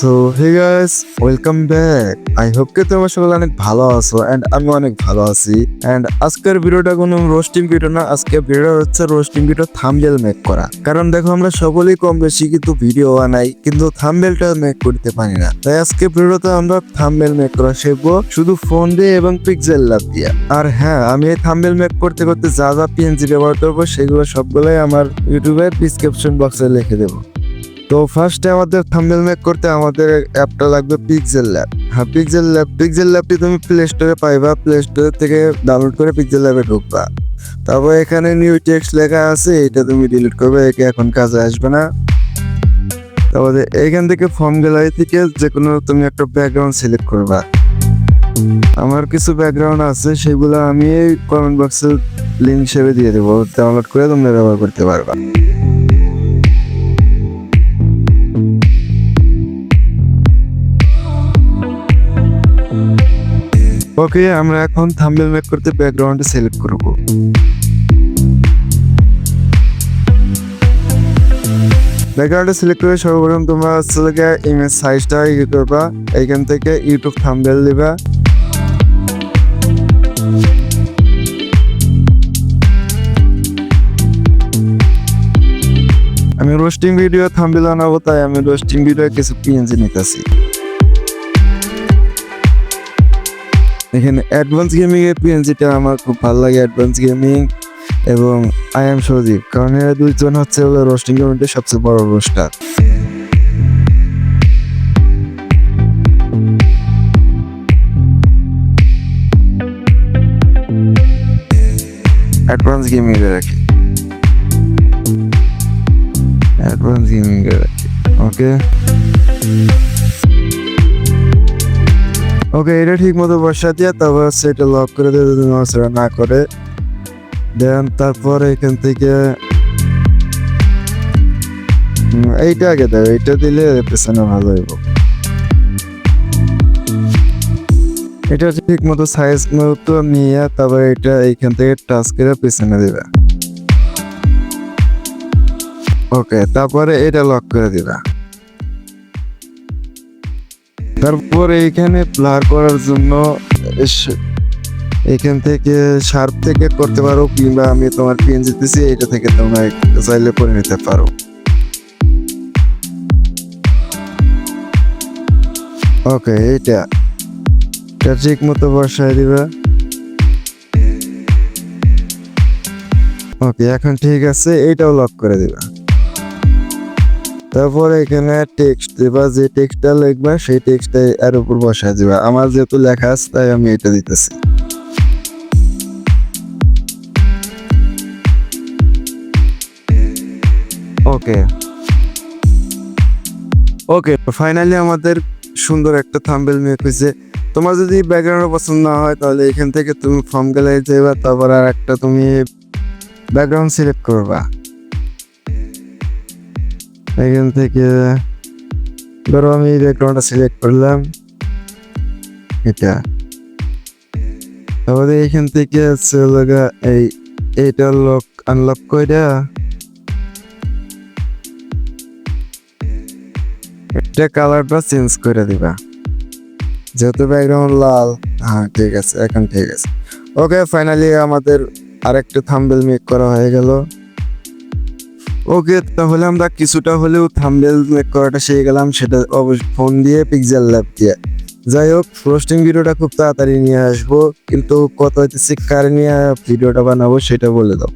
So hey guys, welcome back. I hope কে তোমরা সকলে অনেক ভালো আছো এন্ড আমি অনেক ভালো আছি। এন্ড আজকের ভিডিওটা কোনো রোস্টিং ভিডিও না, আজকে ভিডিও হচ্ছে রোস্টিং ভিডিও থাম্বনেল মেক করা। কারণ দেখো আমরা সকলেই কম বেশি কিন্তু ভিডিও বানাই, কিন্তু থাম্বনেলটা মেক করতে পারি না। তাই আজকে ভিডিওতে আমরা থাম্বনেল মেক করা শিখবো শুধু ফোন দিয়ে এবং পিক্সেল ল্যাব দিয়ে। আর হ্যাঁ, আমি এই থাম্বনেল মেক করতে করতে যা যা পিএনজি ব্যবহার করবো সেগুলো সবগুলোই আমার ইউটিউবের ডিসক্রিপশন বক্সে লিখে দেবো। তো ফার্স্টে আমাদের থাম্বনেল মেক করতে আমাদের অ্যাপটা লাগবে পিক্সেল ল্যাব। হ্যাঁ, পিক্সেল ল্যাবটি তুমি প্লে স্টোরে পাইবা। প্লে স্টোর থেকে ডাউনলোড করে পিক্সেল ল্যাবে ঢুকবা। তারপর এখানে নিউ টেক্সট লেখা আছে, এটা তুমি ডিলিট করবে, একে এখন কাজে আসবে না। তারপরে এইখান থেকে ফর্ম গ্যালারি থেকে যে কোনো তুমি একটা ব্যাকগ্রাউন্ড সিলেক্ট করবা। আমার কিছু ব্যাকগ্রাউন্ড আছে, সেগুলো আমি কমেন্ট বক্সে লিঙ্ক হিসেবে দিয়ে দেবো, ডাউনলোড করে তোমরা ব্যবহার করতে পারবা। ওকে, আমরা এখন থাম্বনেল মেক করতে ব্যাকগ্রাউন্ডে সিলেক্ট করব। ব্যাকগ্রাউন্ডে সিলেক্ট করে সর্বপ্রথম তোমরা ইমেজ সাইজটা করবা। এইখান থেকে ইউটিউব থাম্বনেল দিবা। আমি রোস্টিং ভিডিও থাম্বনেল বানাবো, তাই আমি রোস্টিং ভিডিও কিছু পিএনজি নিতেছি। এখানে অ্যাডভান্স গেমিং এর পিএনজিটা আমার খুব ভালো লাগে, অ্যাডভান্স গেমিং এবং আই এম সজীব, কারণ এরা দুইজন হচ্ছে রোস্টিং কমিউনিটির সবচেয়ে বড় রোস্টার। অ্যাডভান্স গেমিং এ রাখি, অ্যাডভান্স গেমিং এ রাখি। ওকে ওকে, এটা ঠিক মতো বসা দিয়ে তারপর হচ্ছে এটা লক করে দিয়ে যদি নড়াচড়া না করে দেন, তারপর এখান থেকে এইটা আগে দেয়, এইটা দিলে পেছনে ভালো হইব। এটা ঠিক মতো সাইজ মতো নিয়ে তারপর এটা এইখান থেকে টাচ করে পেছনে দিবা। ওকে, তারপরে এটা লক করে দিবা। তারপর এইখানে ব্লার করার জন্য এখান থেকে শার্প থেকে করতে পারো, কিংবা আমি তোমার পিএনজি দিতেছি এটা থেকে তোমরা চাইলে করে নিতে পারো। ওকে, এটা ঠিক মতো বসায় দিবা। ওকে, এখন ঠিক আছে, এটাও লক করে দিবা। তারপর এখানে টেক্সট দিবা, যে টেক্সটটা লিখবা সেই টেক্সটটা এর উপর বসায় দিবা। আমার যেহেতু লেখা আছে তাই আমি এটা দিতেছি। ওকে ওকে, ফাইনালি আমাদের সুন্দর একটা থাম্বনেল মেক হয়েছে। তোমার যদি ব্যাকগ্রাউন্ড পছন্দ না হয় তাহলে এখান থেকে তুমি ফর্ম গ্যালারি যাবা, তারপর আর একটা তুমি ব্যাকগ্রাউন্ড সিলেক্ট করবা। এখান থেকে ধরো আমি এই ব্যাকগ্রাউন্ডটা সিলেক্ট করলাম, এটা। তারপরে এখান থেকে এইটা লক আনলক করে এটা কালারটা চেঞ্জ করে দিবা, যেহেতু ব্যাকগ্রাউন্ড লাল। হ্যাঁ, ঠিক আছে, এখন ঠিক আছে। ওকে, ফাইনালি আমাদের আরেকটা থাম্বনেল মেক করা হয়ে গেল। ওকে, তাহলে আমরা কিছুটা হলেও থাম্বনেল মেক করাটা শিখে গেলাম, সেটা অবশ্যই ফোন দিয়ে পিক্সেল ল্যাব দিয়ে। যাই হোক, রোস্টিং ভিডিওটা খুব তাড়াতাড়ি নিয়ে আসবো, কিন্তু কত হইতেছে কার নিয়ে ভিডিওটা বানাবো সেটা বলে দাও।